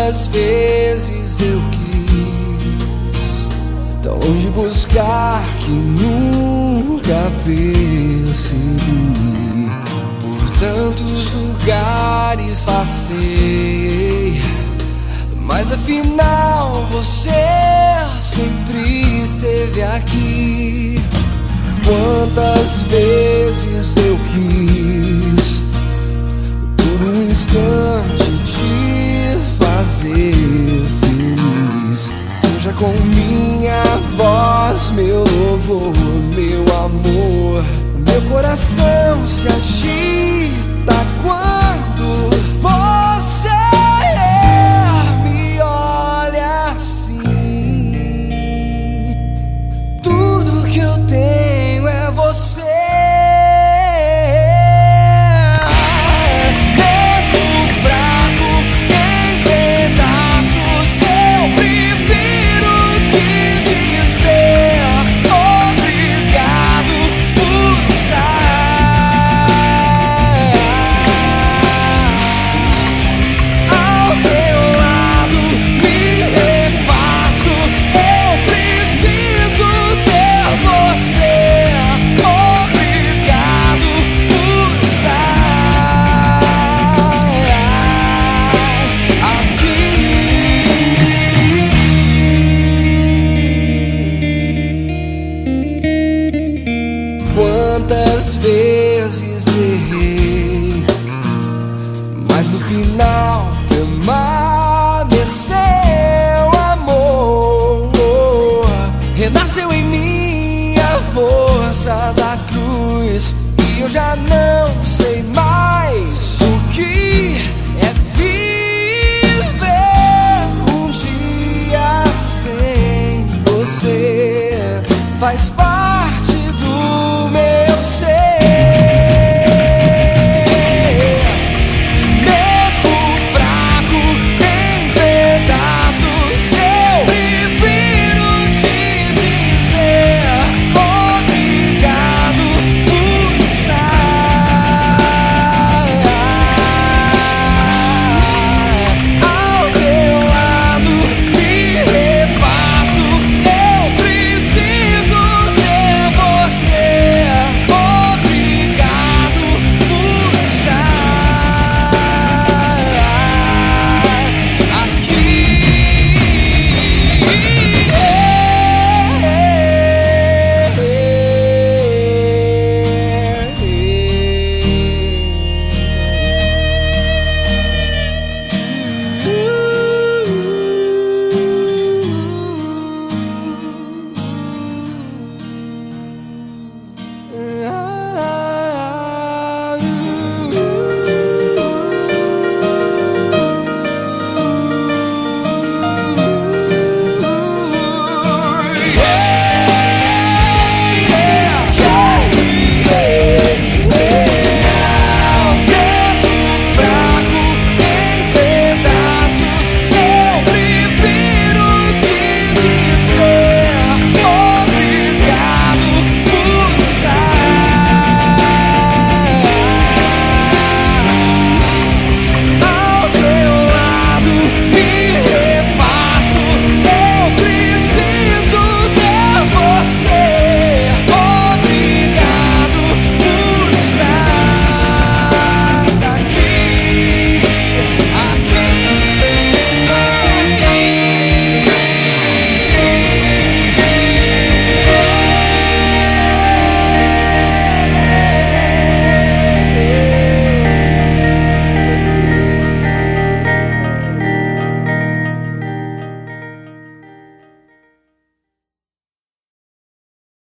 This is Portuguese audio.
Quantas vezes eu quis tão longe buscar que nunca percebi. Por tantos lugares passei, mas afinal você sempre esteve aqui. Quantas vezes eu quis por um instante te fazer feliz. Seja com minha voz, meu louvor, meu amor. Meu coração se agita quando você me olha assim. Tudo que eu tenho é você. Quantas vezes errei, mas no final permaneceu amor. Renasceu em mim a força da cruz, e eu já não sei mais o que é viver um dia sem você. Faz parte